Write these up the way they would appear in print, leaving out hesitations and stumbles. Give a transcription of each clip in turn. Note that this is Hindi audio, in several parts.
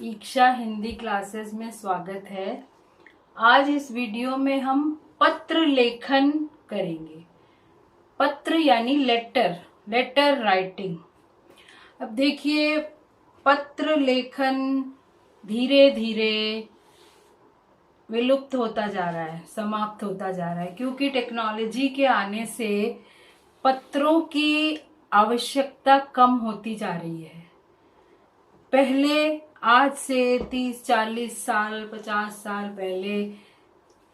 ईक्षा हिंदी क्लासेस में स्वागत है। आज इस वीडियो में हम पत्र लेखन करेंगे। पत्र यानी लेटर राइटिंग। अब देखिए, पत्र लेखन धीरे धीरे विलुप्त होता जा रहा है, समाप्त होता जा रहा है, क्योंकि टेक्नोलॉजी के आने से पत्रों की आवश्यकता कम होती जा रही है। पहले आज से 30-40 साल 50 साल पहले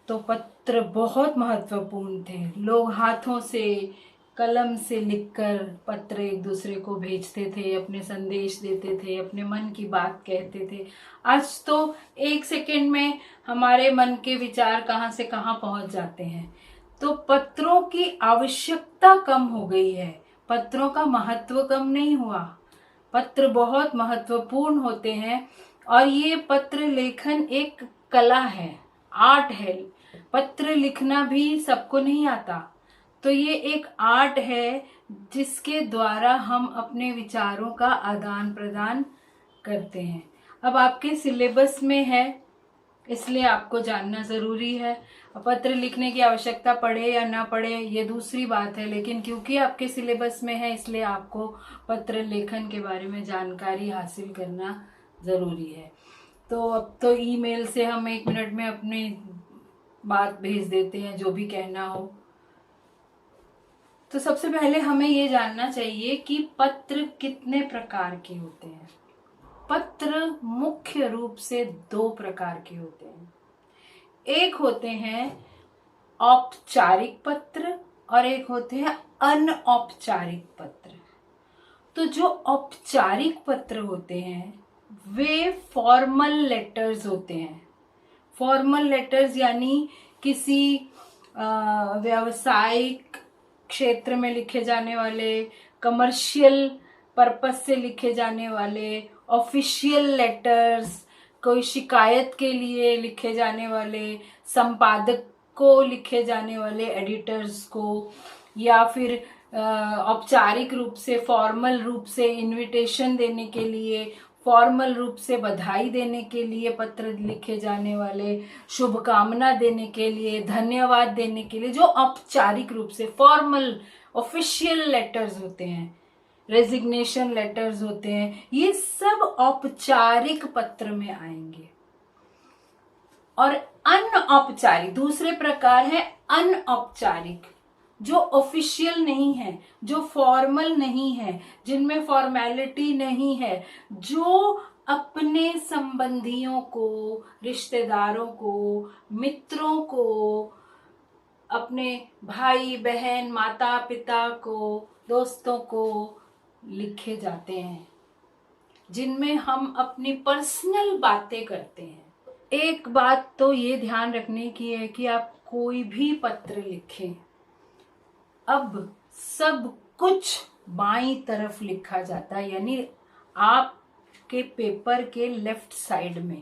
तो पत्र बहुत महत्वपूर्ण थे। लोग हाथों से कलम से लिखकर पत्र एक दूसरे को भेजते थे, अपने संदेश देते थे, अपने मन की बात कहते थे। आज तो एक सेकंड में हमारे मन के विचार कहाँ से कहाँ पहुंच जाते हैं। तो पत्रों की आवश्यकता कम हो गई है, पत्रों का महत्व कम नहीं हुआ। पत्र बहुत महत्वपूर्ण होते हैं और ये पत्र लेखन एक कला है, आर्ट है। पत्र लिखना भी सबको नहीं आता, तो ये एक आर्ट है जिसके द्वारा हम अपने विचारों का आदान प्रदान करते हैं। अब आपके सिलेबस में है, इसलिए आपको जानना जरूरी है। पत्र लिखने की आवश्यकता पड़े या ना पड़े ये दूसरी बात है, लेकिन क्योंकि आपके सिलेबस में है इसलिए आपको पत्र लेखन के बारे में जानकारी हासिल करना जरूरी है। तो अब तो ईमेल से हम 1 मिनट में अपनी बात भेज देते हैं, जो भी कहना हो। तो सबसे पहले हमें ये जानना चाहिए कि पत्र कितने प्रकार के होते हैं। पत्र मुख्य रूप से 2 प्रकार के होते हैं। एक होते हैं औपचारिक पत्र और एक होते हैं अनौपचारिक पत्र। तो जो औपचारिक पत्र होते हैं वे फॉर्मल लेटर्स होते हैं। फॉर्मल लेटर्स यानी किसी व्यावसायिक क्षेत्र में लिखे जाने वाले, कमर्शियल पर्पस से लिखे जाने वाले, ऑफिशियल लेटर्स, कोई शिकायत के लिए लिखे जाने वाले, संपादक को लिखे जाने वाले, एडिटर्स को, या फिर औपचारिक रूप से फॉर्मल रूप से इनविटेशन देने के लिए, फॉर्मल रूप से बधाई देने के लिए पत्र लिखे जाने वाले, शुभकामना देने के लिए, धन्यवाद देने के लिए, जो औपचारिक रूप से फॉर्मल ऑफिशियल लेटर्स होते हैं, रेजिग्नेशन लेटर्स होते हैं, ये सब औपचारिक पत्र में आएंगे। और अनौपचारिक दूसरे प्रकार है अनौपचारिक, जो ऑफिशियल नहीं है, जो फॉर्मल नहीं है, जिनमें फॉर्मेलिटी नहीं है, जो अपने संबंधियों को, रिश्तेदारों को, मित्रों को, अपने भाई बहन, माता पिता को, दोस्तों को लिखे जाते हैं, जिनमें हम अपनी पर्सनल बातें करते हैं। एक बात तो ये ध्यान रखने की है कि आप कोई भी पत्र लिखें, अब सब कुछ बाईं तरफ लिखा जाता है, यानी आपके पेपर के लेफ्ट साइड में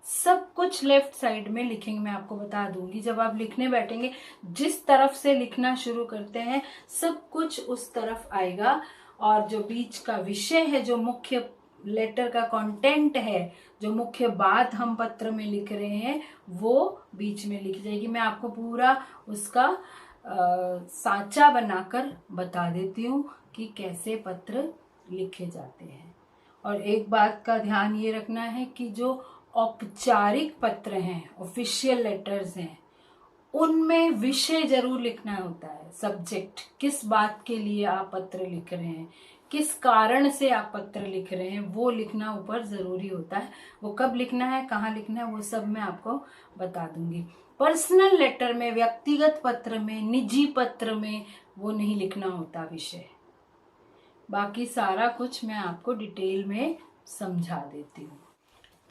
सब कुछ लेफ्ट साइड में लिखेंगे। मैं आपको बता दूंगी, जब आप लिखने बैठेंगे जिस तरफ से लिखना शुरू करते हैं सब कुछ उस तरफ आएगा, और जो बीच का विषय है, जो मुख्य लेटर का कंटेंट है, जो मुख्य बात हम पत्र में लिख रहे हैं, वो बीच में लिख जाएगी। मैं आपको पूरा उसका सांचा बनाकर बता देती हूँ कि कैसे पत्र लिखे जाते हैं। और एक बात का ध्यान ये रखना है कि जो औपचारिक पत्र हैं, ऑफिशियल लेटर्स हैं, उनमें विषय जरूर लिखना होता है, सब्जेक्ट, किस बात के लिए आप पत्र लिख रहे हैं, किस कारण से आप पत्र लिख रहे हैं, वो लिखना ऊपर जरूरी होता है। वो कब लिखना है, कहाँ लिखना है, वो सब मैं आपको बता दूंगी। पर्सनल लेटर में, व्यक्तिगत पत्र में, निजी पत्र में वो नहीं लिखना होता विषय। बाकी सारा कुछ मैं आपको डिटेल में समझा देती हूँ।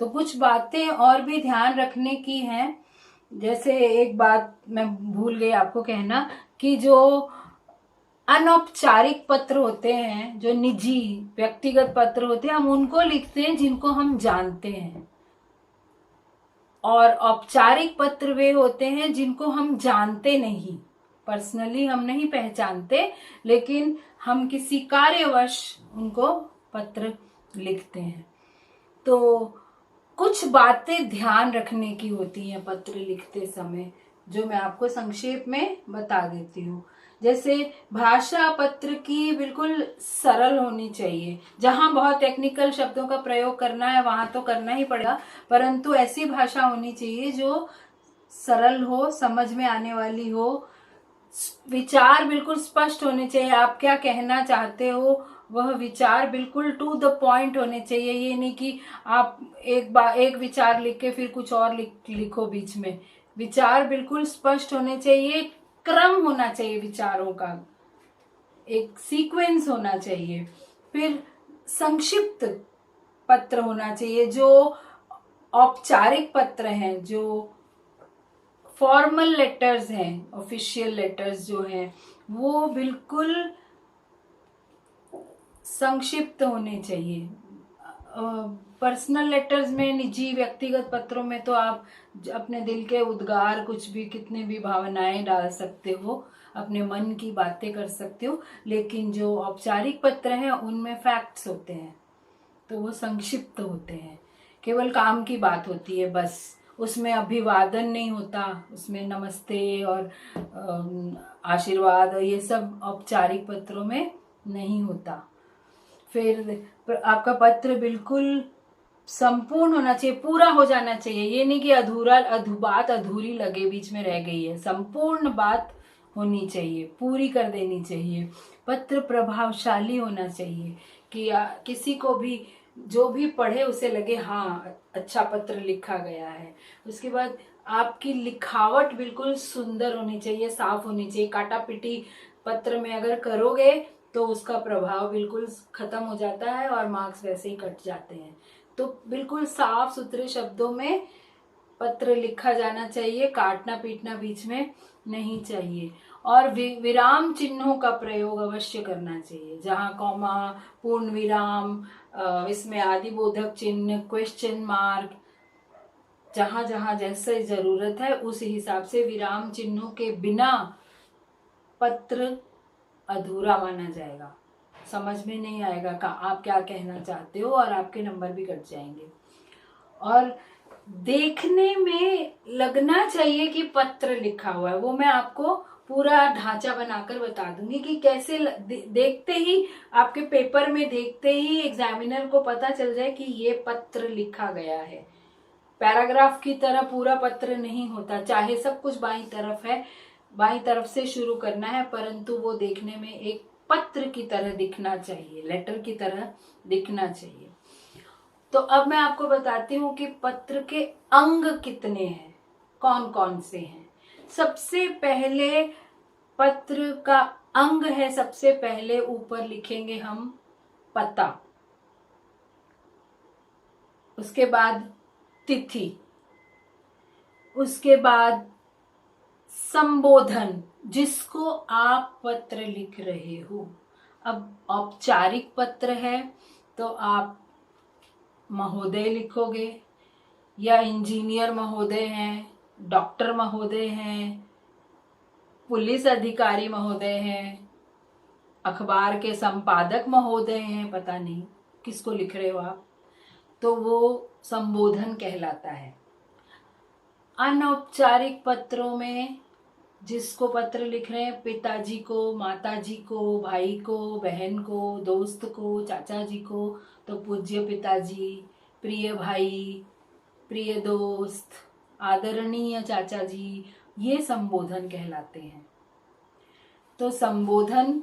तो कुछ बातें और भी ध्यान रखने की हैं। जैसे एक बात मैं भूल गई आपको कहना, कि जो अनौपचारिक पत्र होते हैं, जो निजी व्यक्तिगत पत्र होते हैं, हम उनको लिखते हैं जिनको हम जानते हैं, और औपचारिक पत्र वे होते हैं जिनको हम जानते नहीं, पर्सनली हम नहीं पहचानते, लेकिन हम किसी कार्यवश उनको पत्र लिखते हैं। तो कुछ बातें ध्यान रखने की होती हैं पत्र लिखते समय, जो मैं आपको संक्षेप में बता देती हूँ। जैसे भाषा पत्र की बिल्कुल सरल होनी चाहिए। जहां बहुत टेक्निकल शब्दों का प्रयोग करना है वहां तो करना ही पड़ेगा, परंतु ऐसी भाषा होनी चाहिए जो सरल हो, समझ में आने वाली हो। विचार बिल्कुल स्पष्ट होने चाहिए। आप क्या कहना चाहते हो वह विचार बिल्कुल टू द पॉइंट होने चाहिए। ये नहीं कि आप एक विचार लिख के फिर कुछ और लिखो बीच में। विचार बिल्कुल स्पष्ट होने चाहिए, क्रम होना चाहिए विचारों का, एक सीक्वेंस होना चाहिए। फिर संक्षिप्त पत्र होना चाहिए। जो औपचारिक पत्र हैं, जो फॉर्मल लेटर्स हैं, ऑफिशियल लेटर्स जो हैं, वो बिल्कुल संक्षिप्त होने चाहिए। पर्सनल लेटर्स में, निजी व्यक्तिगत पत्रों में तो आप अपने दिल के उद्गार, कुछ भी, कितने भी भावनाएं डाल सकते हो, अपने मन की बातें कर सकते हो। लेकिन जो औपचारिक पत्र हैं उनमें फैक्ट्स होते हैं, तो वो संक्षिप्त होते हैं। केवल काम की बात होती है बस, उसमें अभिवादन नहीं होता, उसमें नमस्ते और आशीर्वाद और ये सब औपचारिक पत्रों में नहीं होता। फिर आपका पत्र बिल्कुल संपूर्ण होना चाहिए, पूरा हो जाना चाहिए। ये नहीं कि बात अधूरी लगे, बीच में रह गई है। संपूर्ण बात होनी चाहिए, पूरी कर देनी चाहिए। पत्र प्रभावशाली होना चाहिए कि किसी को भी, जो भी पढ़े उसे लगे हाँ अच्छा पत्र लिखा गया है। उसके बाद आपकी लिखावट बिल्कुल सुंदर होनी चाहिए, साफ होनी चाहिए। काटा पिटी पत्र में अगर करोगे तो उसका प्रभाव बिल्कुल खत्म हो जाता है और मार्क्स वैसे ही कट जाते हैं। तो बिल्कुल साफ सुथरे शब्दों में पत्र लिखा जाना चाहिए, काटना पीटना बीच में नहीं चाहिए। और विराम चिन्हों का प्रयोग अवश्य करना चाहिए। जहाँ कॉमा, पूर्ण विराम, इसमें आदि बोधक चिन्ह, क्वेश्चन मार्क, जहां जहां जैसे जरूरत है उस हिसाब से विराम चिन्हों के बिना पत्र अधूरा माना जाएगा। समझ में नहीं आएगा आप क्या कहना चाहते हो और आपके नंबर भी कट जाएंगे। और देखने में लगना चाहिए कि पत्र लिखा हुआ है। वो मैं आपको पूरा ढांचा बनाकर बता दूंगी कि कैसे देखते ही, आपके पेपर में देखते ही एग्जामिनर को पता चल जाए कि ये पत्र लिखा गया है। पैराग्राफ की तरह पूरा पत्र नहीं होता, चाहे सब कुछ बाईं तरफ है, बाईं तरफ से शुरू करना है, परंतु वो देखने में एक पत्र की तरह दिखना चाहिए, लेटर की तरह दिखना चाहिए। तो अब मैं आपको बताती हूँ कि पत्र के अंग कितने हैं, कौन कौन से हैं। सबसे पहले पत्र का अंग है, सबसे पहले ऊपर लिखेंगे हम पता, उसके बाद तिथि, उसके बाद संबोधन, जिसको आप पत्र लिख रहे हो। अब औपचारिक पत्र है तो आप महोदय लिखोगे, या इंजीनियर महोदय हैं, डॉक्टर महोदय हैं, पुलिस अधिकारी महोदय हैं, अखबार के संपादक महोदय हैं, पता नहीं किसको लिख रहे हो आप, तो वो संबोधन कहलाता है। अनौपचारिक पत्रों में जिसको पत्र लिख रहे हैं, पिताजी को, माताजी को, भाई को, बहन को, दोस्त को, चाचा जी को, तो पूज्य पिताजी, प्रिय भाई, प्रिय दोस्त, आदरणीय चाचा जी, ये संबोधन कहलाते हैं। तो संबोधन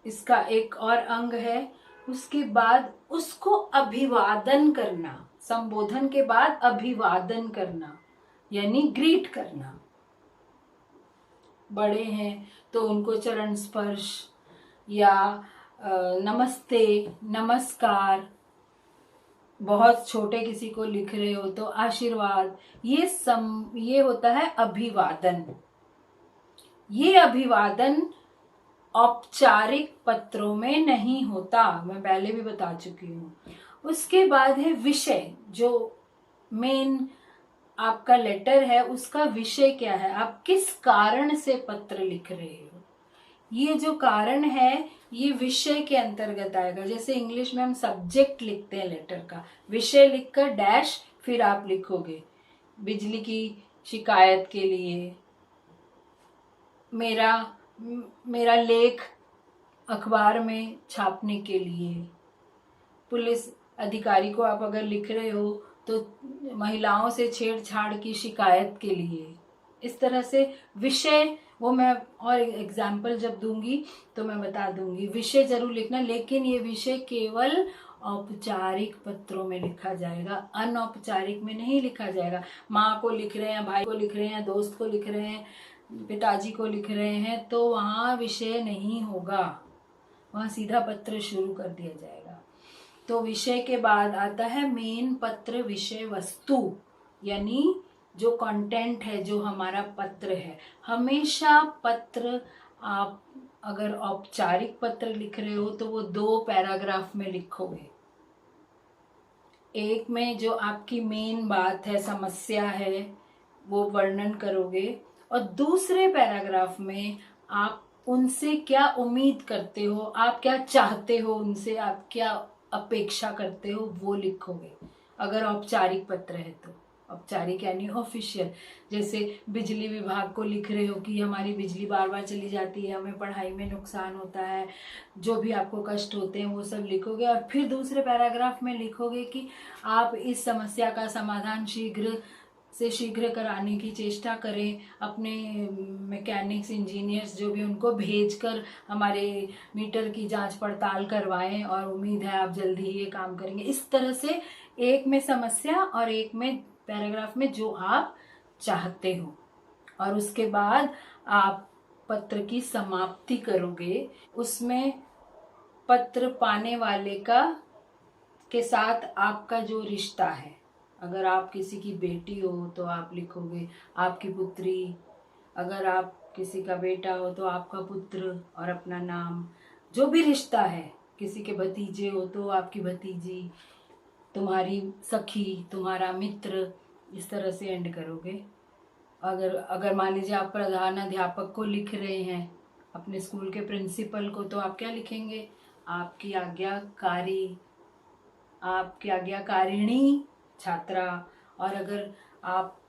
इसका एक और अंग है। उसके बाद उसको अभिवादन करना, संबोधन के बाद अभिवादन करना यानी ग्रीट करना। बड़े हैं तो उनको चरण स्पर्श या नमस्ते, नमस्कार, बहुत छोटे किसी को लिख रहे हो तो आशीर्वाद, ये होता है अभिवादन। ये अभिवादन औपचारिक पत्रों में नहीं होता, मैं पहले भी बता चुकी हूँ। उसके बाद है विषय, जो मेन आपका लेटर है उसका विषय क्या है, आप किस कारण से पत्र लिख रहे हो, ये जो कारण है ये विषय के अंतर्गत आएगा। जैसे इंग्लिश में हम सब्जेक्ट लिखते हैं लेटर का, विषय लिखकर डैश फिर आप लिखोगे बिजली की शिकायत के लिए, मेरा लेख अखबार में छापने के लिए, पुलिस अधिकारी को आप अगर लिख रहे हो तो महिलाओं से छेड़छाड़ की शिकायत के लिए। इस तरह से विषय, वो मैं और एग्जाम्पल जब दूंगी तो मैं बता दूंगी। विषय जरूर लिखना, लेकिन ये विषय केवल औपचारिक पत्रों में लिखा जाएगा, अनौपचारिक में नहीं लिखा जाएगा। माँ को लिख रहे हैं, भाई को लिख रहे हैं, दोस्त को लिख रहे हैं, पिताजी को लिख रहे हैं, तो वहाँ विषय नहीं होगा, वहाँ सीधा पत्र शुरू कर दिया जाएगा। तो विषय के बाद आता है मेन पत्र विषय वस्तु, यानी जो कंटेंट है, जो हमारा पत्र है। हमेशा पत्र आप अगर औपचारिक पत्र लिख रहे हो तो वो 2 पैराग्राफ में लिखोगे। एक में जो आपकी मेन बात है, समस्या है, वो वर्णन करोगे, और दूसरे पैराग्राफ में आप उनसे क्या उम्मीद करते हो, आप क्या चाहते हो उनसे, आप क्या अपेक्षा करते हो, वो लिखोगे अगर औपचारिक पत्र है तो। औपचारिक यानी ऑफिशियल, जैसे बिजली विभाग को लिख रहे हो कि हमारी बिजली बार बार चली जाती है, हमें पढ़ाई में नुकसान होता है, जो भी आपको कष्ट होते हैं वो सब लिखोगे। और फिर दूसरे पैराग्राफ में लिखोगे कि आप इस समस्या का समाधान शीघ्र से शीघ्र कराने की चेष्टा करें, अपने मैकेनिक्स इंजीनियर्स जो भी, उनको भेजकर हमारे मीटर की जांच पड़ताल करवाएं, और उम्मीद है आप जल्दी ही ये काम करेंगे। इस तरह से एक में समस्या और एक में पैराग्राफ में जो आप चाहते हो, और उसके बाद आप पत्र की समाप्ति करोगे। उसमें पत्र पाने वाले के साथ आपका जो रिश्ता है, अगर आप किसी की बेटी हो तो आप लिखोगे आपकी पुत्री, अगर आप किसी का बेटा हो तो आपका पुत्र और अपना नाम, जो भी रिश्ता है। किसी के भतीजे हो तो आपकी भतीजी, तुम्हारी सखी, तुम्हारा मित्र, इस तरह से एंड करोगे। अगर मान लीजिए आप प्रधान अध्यापक को लिख रहे हैं, अपने स्कूल के प्रिंसिपल को, तो आप क्या लिखेंगे, आपकी आज्ञाकारिणी छात्रा। और अगर आप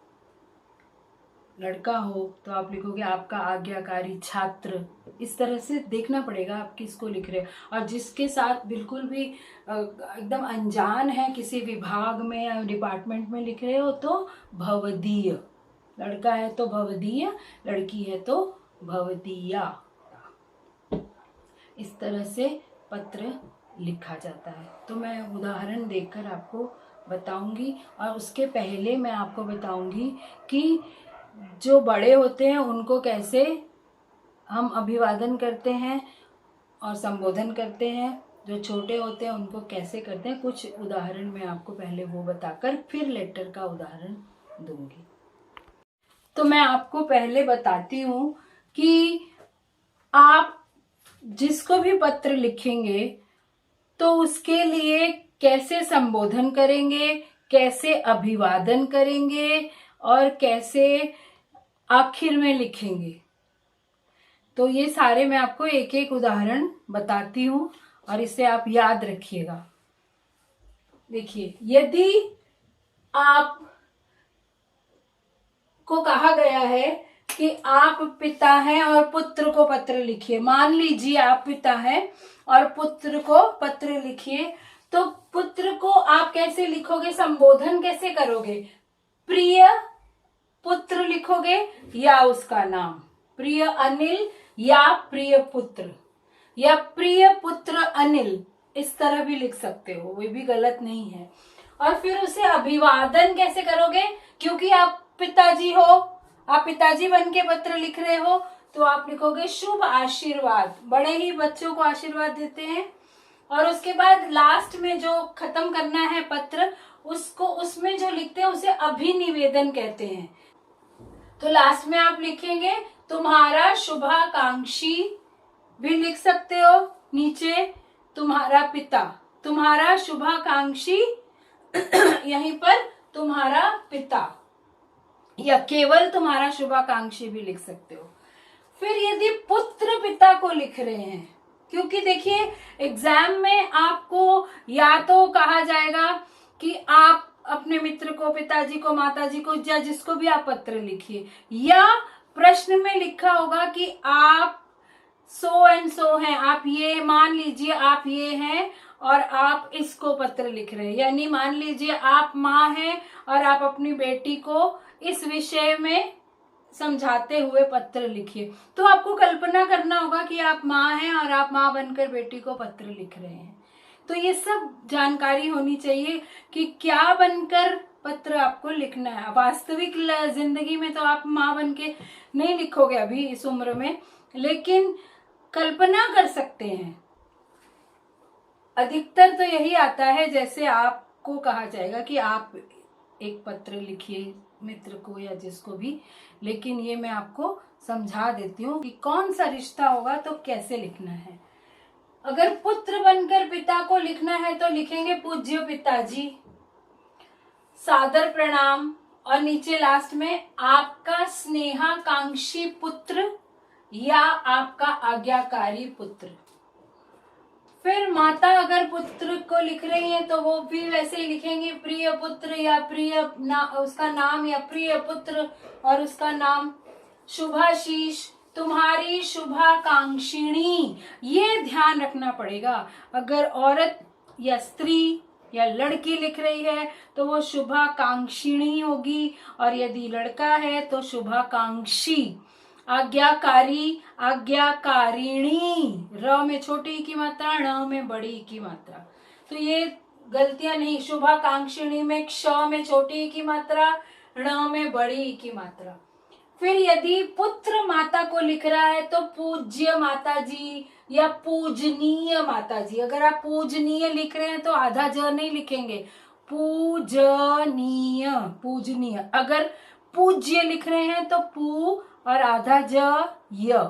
लड़का हो तो आप लिखोगे आपका आज्ञाकारी छात्र। इस तरह से देखना पड़ेगा आप किसको लिख रहे हो। और जिसके साथ बिल्कुल भी एकदम अनजान है, किसी विभाग में या डिपार्टमेंट में लिख रहे हो, तो भवदीय, लड़का है तो भवदीय, लड़की है तो भवदीया। इस तरह से पत्र लिखा जाता है। तो मैं उदाहरण देकर आपको बताऊंगी, और उसके पहले मैं आपको बताऊंगी कि जो बड़े होते हैं उनको कैसे हम अभिवादन करते हैं और संबोधन करते हैं, जो छोटे होते हैं उनको कैसे करते हैं। कुछ उदाहरण मैं आपको पहले वो बताकर फिर लेटर का उदाहरण दूंगी। तो मैं आपको पहले बताती हूँ कि आप जिसको भी पत्र लिखेंगे तो उसके लिए कैसे संबोधन करेंगे, कैसे अभिवादन करेंगे, और कैसे आखिर में लिखेंगे। तो ये सारे मैं आपको एक एक उदाहरण बताती हूँ, और इसे आप याद रखिएगा। देखिए, यदि आप को कहा गया है कि आप पिता हैं और पुत्र को पत्र लिखिए, मान लीजिए आप पिता हैं और पुत्र को पत्र लिखिए, तो पुत्र को आप कैसे लिखोगे, संबोधन कैसे करोगे, प्रिय पुत्र लिखोगे या उसका नाम, प्रिय अनिल या प्रिय पुत्र, या प्रिय पुत्र अनिल, इस तरह भी लिख सकते हो, वो भी गलत नहीं है। और फिर उसे अभिवादन कैसे करोगे, क्योंकि आप पिताजी हो, आप पिताजी बन के पत्र लिख रहे हो, तो आप लिखोगे शुभ आशीर्वाद, बड़े ही बच्चों को आशीर्वाद देते हैं। और उसके बाद लास्ट में जो खत्म करना है पत्र, उसको उसमें जो लिखते हैं उसे अभिनिवेदन कहते हैं। तो लास्ट में आप लिखेंगे तुम्हारा शुभाकांक्षी, भी लिख सकते हो नीचे तुम्हारा पिता, तुम्हारा शुभाकांक्षी यहीं पर तुम्हारा पिता, या केवल तुम्हारा शुभाकांक्षी भी लिख सकते हो। फिर यदि पुत्र पिता को लिख रहे हैं, क्योंकि देखिए एग्जाम में आपको या तो कहा जाएगा कि आप अपने मित्र को, पिताजी को, माताजी को, या जिसको भी आप पत्र लिखिए, या प्रश्न में लिखा होगा कि आप सो एंड सो हैं, आप ये मान लीजिए आप ये हैं और आप इसको पत्र लिख रहे हैं, यानी मान लीजिए आप माँ हैं और आप अपनी बेटी को इस विषय में समझाते हुए पत्र लिखिए। तो आपको कल्पना करना होगा कि आप माँ हैं और आप माँ बनकर बेटी को पत्र लिख रहे हैं। तो ये सब जानकारी होनी चाहिए कि क्या बनकर पत्र आपको लिखना है। वास्तविक जिंदगी में तो आप माँ बन के नहीं लिखोगे अभी इस उम्र में, लेकिन कल्पना कर सकते हैं। अधिकतर तो यही आता है, जैसे आपको कहा जाएगा कि आप एक पत्र लिखिए मित्र को या जिसको भी, लेकिन ये मैं आपको समझा देती हूँ कि कौन सा रिश्ता होगा तो कैसे लिखना है। अगर पुत्र बनकर पिता को लिखना है तो लिखेंगे पूज्य पिताजी, सादर प्रणाम, और नीचे लास्ट में आपका स्नेहाकांक्षी पुत्र या आपका आज्ञाकारी पुत्र। फिर माता अगर पुत्र को लिख रही है तो वो भी वैसे ही लिखेंगे, प्रिय पुत्र या उसका नाम, या प्रिय पुत्र और उसका नाम। शुभाशीष, तुम्हारी शुभाकांक्षिणी, ये ध्यान रखना पड़ेगा। अगर औरत या स्त्री या लड़की लिख रही है तो वो शुभाकांक्षिणी होगी, और यदि लड़का है तो शुभाकांक्षी। आज्ञाकारी, आज्ञाकारिणी, र में छोटी की मात्रा, ण में बड़ी की मात्रा, तो ये गलतियां नहीं। शुभाकांक्षिणी में क्ष में छोटी की मात्रा, ण में बड़ी की मात्रा। फिर यदि पुत्र माता को लिख रहा है तो पूज्य माताजी या पूजनीय माताजी। अगर आप पूजनीय लिख रहे हैं तो आधा ज नहीं लिखेंगे, पूजनीय, पूजनीय। अगर पूज्य लिख रहे हैं तो पू और आधा ज य,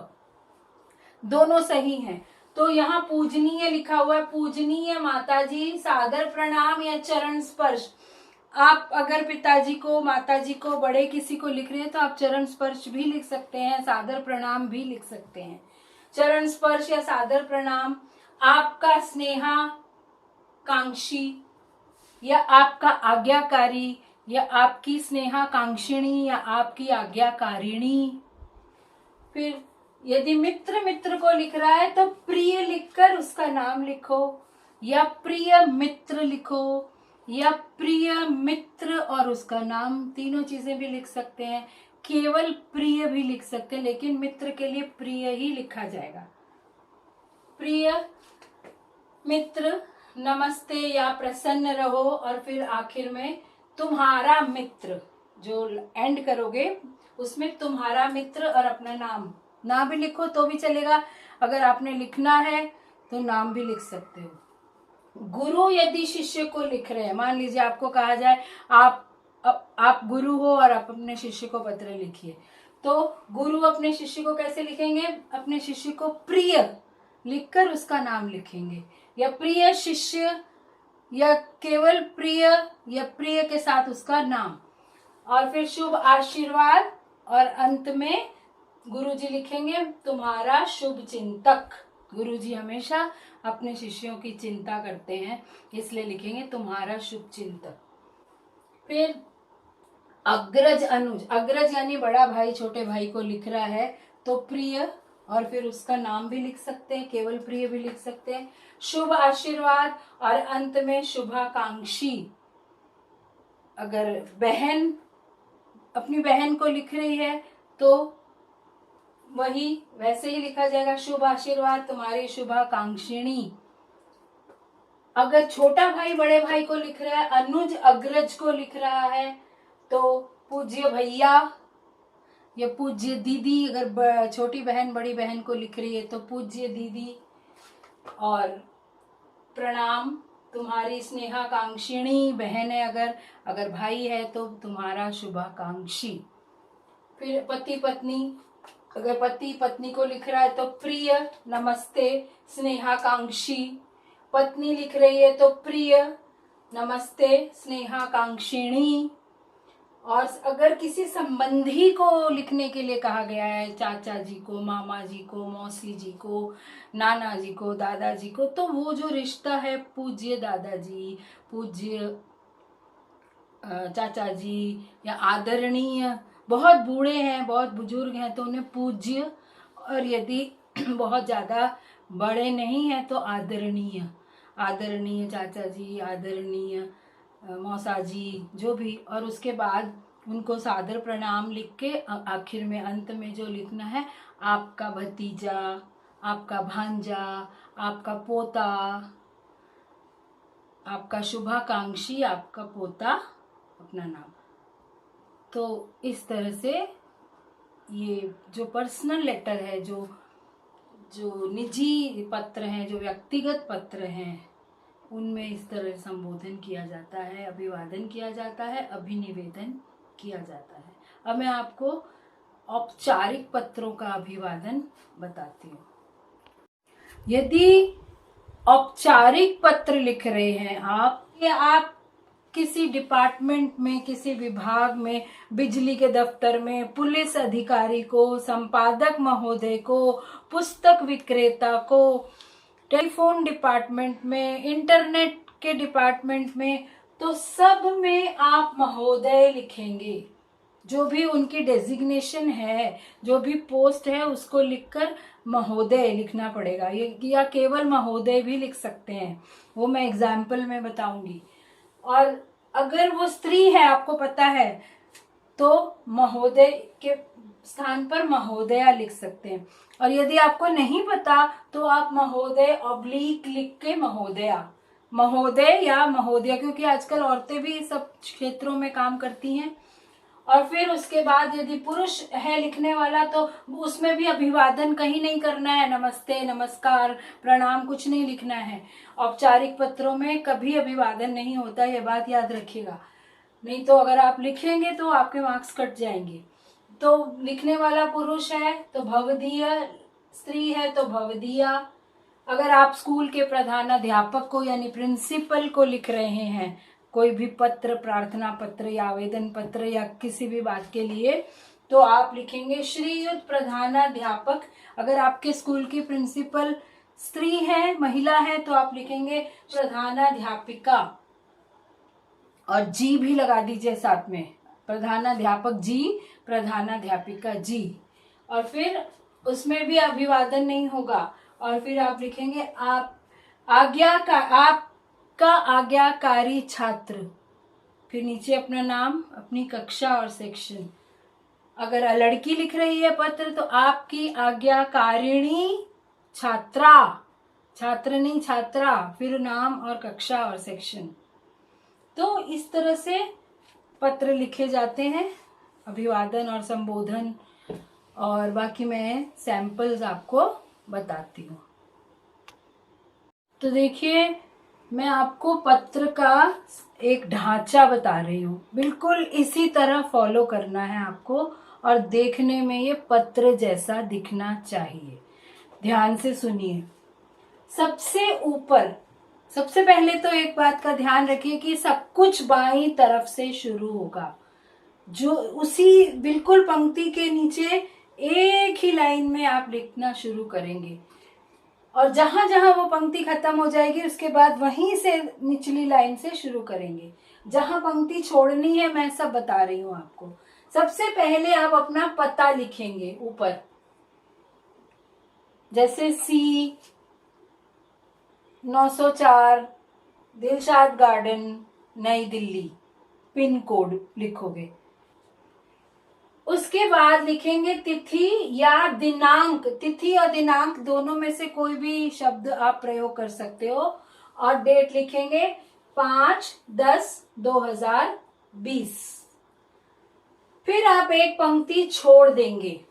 दोनों सही हैं। तो यहाँ पूजनीय लिखा हुआ है, पूजनीय माताजी, सादर प्रणाम या चरण स्पर्श। आप अगर पिताजी को, माताजी को, बड़े किसी को लिख रहे हैं तो आप चरण स्पर्श भी लिख सकते हैं, सादर प्रणाम भी लिख सकते हैं। चरण स्पर्श या सादर प्रणाम। आपका स्नेहाकांक्षी या आपका आज्ञाकारी या आपकी स्नेहाकांक्षिणी या आपकी आज्ञाकारिणी। फिर यदि मित्र को लिख रहा है तो प्रिय लिखकर उसका नाम लिखो, या प्रिय मित्र लिखो, या प्रिय मित्र और उसका नाम, तीनों चीजें भी लिख सकते हैं। केवल प्रिय भी लिख सकते हैं, लेकिन मित्र के लिए प्रिय ही लिखा जाएगा। प्रिय मित्र, नमस्ते या प्रसन्न रहो, और फिर आखिर में तुम्हारा मित्र, जो एंड करोगे उसमें तुम्हारा मित्र और अपना नाम ना भी लिखो तो भी चलेगा। अगर आपने लिखना है तो नाम भी लिख सकते हो। गुरु यदि शिष्य को लिख रहे हैं, मान लीजिए आपको कहा जाए आप गुरु हो और आप अपने शिष्य को पत्र लिखिए, तो गुरु अपने शिष्य को कैसे लिखेंगे? अपने शिष्य को प्रिय लिखकर उसका नाम लिखेंगे, या प्रिय शिष्य, या केवल प्रिय, या प्रिय के साथ उसका नाम, और फिर शुभ आशीर्वाद, और अंत में गुरुजी लिखेंगे तुम्हारा शुभ चिंतक। गुरुजी हमेशा अपने शिष्यों की चिंता करते हैं, इसलिए लिखेंगे तुम्हारा शुभ चिंतक। फिर अग्रज अनुज, अग्रज यानी बड़ा भाई छोटे भाई को लिख रहा है तो प्रिय, और फिर उसका नाम भी लिख सकते हैं, केवल प्रिय भी लिख सकते हैं। शुभ आशीर्वाद, और अंत में शुभाकांक्षी। अगर बहन अपनी बहन को लिख रही है तो वही वैसे ही लिखा जाएगा, शुभ आशीर्वाद तुम्हारी शुभाकांक्षिणी। अगर छोटा भाई बड़े भाई को लिख रहा है, अनुज अग्रज को लिख रहा है तो पूज्य भैया या पूज्य दीदी। अगर छोटी बहन बड़ी बहन को लिख रही है तो पूज्य दीदी, और प्रणाम तुम्हारी स्नेहाकांक्षिणी बहन है। अगर भाई है तो तुम्हारा शुभाकांक्षी। फिर पति पत्नी, अगर पति पत्नी को लिख रहा है तो प्रिय, नमस्ते, स्नेहाकांक्षी। पत्नी लिख रही है तो प्रिय, नमस्ते, स्नेहाकांक्षिणी। और अगर किसी संबंधी को लिखने के लिए कहा गया है, चाचा जी को, मामा जी को, मौसी जी को, नाना जी को, दादाजी को, तो वो जो रिश्ता है पूज्य दादाजी, पूज्य चाचा जी, या आदरणीय, बहुत बूढ़े हैं, बहुत बुजुर्ग हैं तो उन्हें पूज्य, और यदि बहुत ज़्यादा बड़े नहीं हैं तो आदरणीय, आदरणीय चाचा जी, आदरणीय मौसा जी, जो भी। और उसके बाद उनको सादर प्रणाम लिख के आखिर में, अंत में जो लिखना है, आपका भतीजा, आपका भांजा, आपका पोता, आपका शुभाकांक्षी, आपका पोता, अपना नाम। तो इस तरह से ये जो पर्सनल लेटर है, जो जो निजी पत्र हैं, जो व्यक्तिगत पत्र हैं, उनमें इस तरह संबोधन किया जाता है, अभिवादन किया जाता है, अभिनिवेदन किया जाता है। अब मैं आपको औपचारिक पत्रों का अभिवादन बताती हूँ। यदि औपचारिक पत्र लिख रहे हैं आप, या आप किसी डिपार्टमेंट में, किसी विभाग में, बिजली के दफ्तर में, पुलिस अधिकारी को, संपादक महोदय को, पुस्तक विक्रेता को, टेलीफोन डिपार्टमेंट में, इंटरनेट के डिपार्टमेंट में, तो सब में आप महोदय लिखेंगे। जो भी उनकी डेजिग्नेशन है, जो भी पोस्ट है, उसको लिखकर महोदय लिखना पड़ेगा। ये या केवल महोदय भी लिख सकते हैं, वो मैं एग्जाम्पल में बताऊंगी। और अगर वो स्त्री है, आपको पता है, तो महोदय के स्थान पर महोदया लिख सकते हैं। और यदि आपको नहीं पता तो आप महोदय ऑब्लिक लिख के महोदया, महोदय या महोदया, क्योंकि आजकल औरतें भी सब क्षेत्रों में काम करती हैं। और फिर उसके बाद यदि पुरुष है लिखने वाला, तो उसमें भी अभिवादन कहीं नहीं करना है, नमस्ते, नमस्कार, प्रणाम, कुछ नहीं लिखना है। औपचारिक पत्रों में कभी अभिवादन नहीं होता, ये बात याद रखिएगा, नहीं तो अगर आप लिखेंगे तो आपके मार्क्स कट जाएंगे। तो लिखने वाला पुरुष है तो भवदीय, स्त्री है तो भवदीया। अगर आप स्कूल के प्रधानाध्यापक को यानी प्रिंसिपल को लिख रहे हैं कोई भी पत्र, प्रार्थना पत्र या आवेदन पत्र या किसी भी बात के लिए, तो आप लिखेंगे श्रीयुत प्रधानाध्यापक। अगर आपके स्कूल की प्रिंसिपल स्त्री है, महिला है, तो आप लिखेंगे प्रधानाध्यापिका, और जी भी लगा दीजिए साथ में, प्रधानाध्यापक जी, प्रधानाध्यापिका जी। और फिर उसमें भी अभिवादन नहीं होगा। और फिर आप लिखेंगे आप आपका आज्ञाकारी छात्र, फिर नीचे अपना नाम, अपनी कक्षा और सेक्शन। अगर लड़की लिख रही है पत्र तो आपकी आज्ञाकारिणी छात्रा, छात्र नहीं छात्रा, फिर नाम और कक्षा और सेक्शन। तो इस तरह से पत्र लिखे जाते हैं, अभिवादन और संबोधन। और बाकी मैं सैंपल्स आपको बताती हूँ। तो देखिए, मैं आपको पत्र का एक ढांचा बता रही हूँ, बिल्कुल इसी तरह फॉलो करना है आपको, और देखने में ये पत्र जैसा दिखना चाहिए। ध्यान से सुनिए। सबसे ऊपर, सबसे पहले तो एक बात का ध्यान रखिए कि सब कुछ बाईं तरफ से शुरू होगा। जो उसी बिल्कुल पंक्ति के नीचे एक ही लाइन में आप लिखना शुरू करेंगे, और जहां जहां वो पंक्ति खत्म हो जाएगी उसके बाद वहीं से निचली लाइन से शुरू करेंगे। जहां पंक्ति छोड़नी है मैं सब बता रही हूं आपको। सबसे पहले आप अपना पता लिखेंगे ऊपर, जैसे सी 904 दिलशाद गार्डन, नई दिल्ली, पिन कोड लिखोगे। उसके बाद लिखेंगे तिथि या दिनांक। तिथि और दिनांक दोनों में से कोई भी शब्द आप प्रयोग कर सकते हो। और डेट लिखेंगे 5/10/2020। फिर आप एक पंक्ति छोड़ देंगे।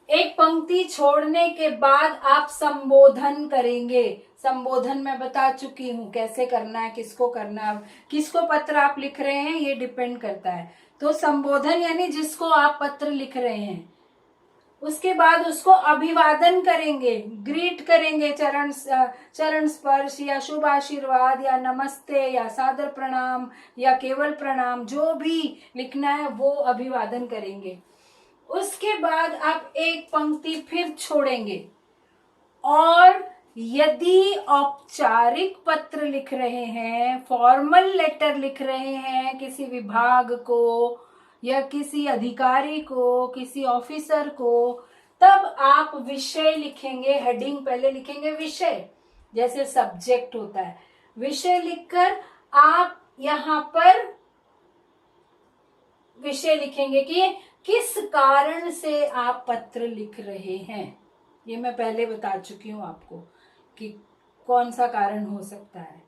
एक पंक्ति छोड़ने के बाद आप संबोधन करेंगे। संबोधन मैं बता चुकी हूं कैसे करना है, किसको करना है। किसको पत्र आप लिख रहे हैं ये डिपेंड करता है। तो संबोधन यानी जिसको आप पत्र लिख रहे हैं, उसके बाद उसको अभिवादन करेंगे, ग्रीट करेंगे, चरण स्पर्श या शुभ आशीर्वाद या नमस्ते या सादर प्रणाम या केवल प्रणाम, जो भी लिखना है वो अभिवादन करेंगे। उसके बाद आप एक पंक्ति फिर छोड़ेंगे और यदि औपचारिक पत्र लिख रहे हैं, फॉर्मल लेटर लिख रहे हैं किसी विभाग को या किसी अधिकारी को, किसी ऑफिसर को, तब आप विषय लिखेंगे। हेडिंग पहले लिखेंगे विषय, जैसे सब्जेक्ट होता है। विषय लिखकर आप यहाँ पर विषय लिखेंगे कि किस कारण से आप पत्र लिख रहे हैं। ये मैं पहले बता चुकी हूँ आपको कि कौन सा कारण हो सकता है।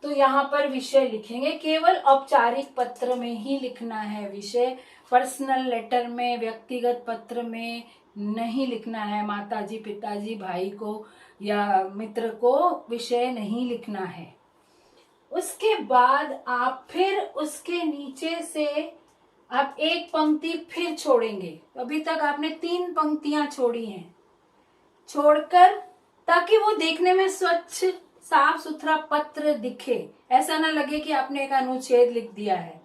तो यहाँ पर विषय लिखेंगे। केवल औपचारिक पत्र में ही लिखना है विषय, पर्सनल लेटर में, व्यक्तिगत पत्र में नहीं लिखना है। माताजी, पिताजी, भाई को या मित्र को विषय नहीं लिखना है। उसके बाद आप फिर उसके नीचे से आप एक पंक्ति फिर छोड़ेंगे। अभी तक आपने 3 पंक्तियां छोड़ी हैं। छोड़कर, ताकि वो देखने में स्वच्छ साफ सुथरा पत्र दिखे, ऐसा ना लगे कि आपने एक अनुच्छेद लिख दिया है।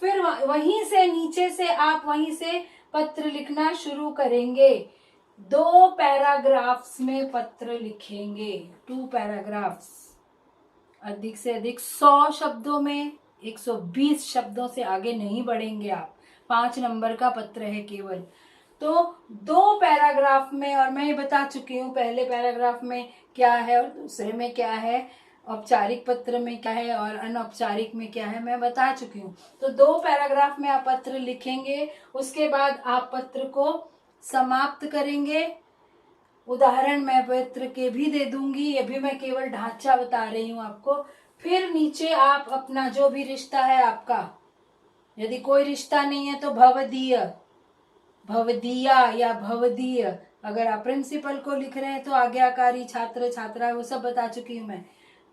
फिर वहीं से नीचे से आप वहीं से पत्र लिखना शुरू करेंगे। 2 पैराग्राफ्स में पत्र लिखेंगे, 2 पैराग्राफ्स। अधिक से अधिक 100 शब्दों में, 120 शब्दों से आगे नहीं बढ़ेंगे आप। 5 नंबर का पत्र है केवल। तो 2 पैराग्राफ में, और मैं ये बता चुकी हूँ पहले पैराग्राफ में क्या है और दूसरे में क्या है, औपचारिक पत्र में क्या है और अनौपचारिक में क्या है, मैं बता चुकी हूँ। तो 2 पैराग्राफ में आप पत्र लिखेंगे। उसके बाद आप पत्र को समाप्त करेंगे। उदाहरण मैं पत्र के भी दे दूंगी, ये भी मैं केवल ढांचा बता रही हूँ आपको। फिर नीचे आप अपना जो भी रिश्ता है आपका, यदि कोई रिश्ता नहीं है तो भवदीय, भवदीया या भवदीय। अगर आप प्रिंसिपल को लिख रहे हैं तो आज्ञाकारी, छात्र, छात्रा, वो सब बता चुकी हूँ मैं।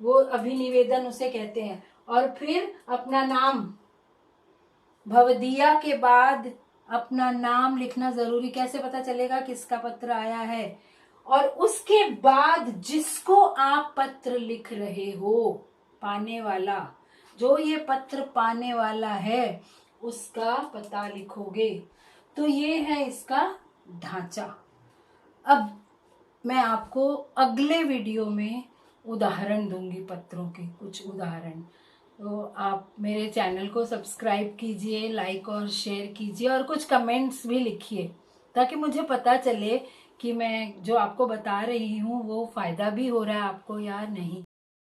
वो अभिनिवेदन उसे कहते हैं। और फिर अपना नाम, भवदीया के बाद अपना नाम लिखना जरूरी। कैसे पता चलेगा किसका पत्र आया है? और उसके बाद जिसको आप पत्र लिख रहे हो, पाने वाला, जो ये पत्र पाने वाला है, उसका पता लिखोगे। तो ये है इसका ढांचा। अब मैं आपको अगले वीडियो में उदाहरण दूंगी, पत्रों के कुछ उदाहरण। तो आप मेरे चैनल को सब्सक्राइब कीजिए, लाइक और शेयर कीजिए और कुछ कमेंट्स भी लिखिए, ताकि मुझे पता चले कि मैं जो आपको बता रही हूँ वो फायदा भी हो रहा है आपको या नहीं।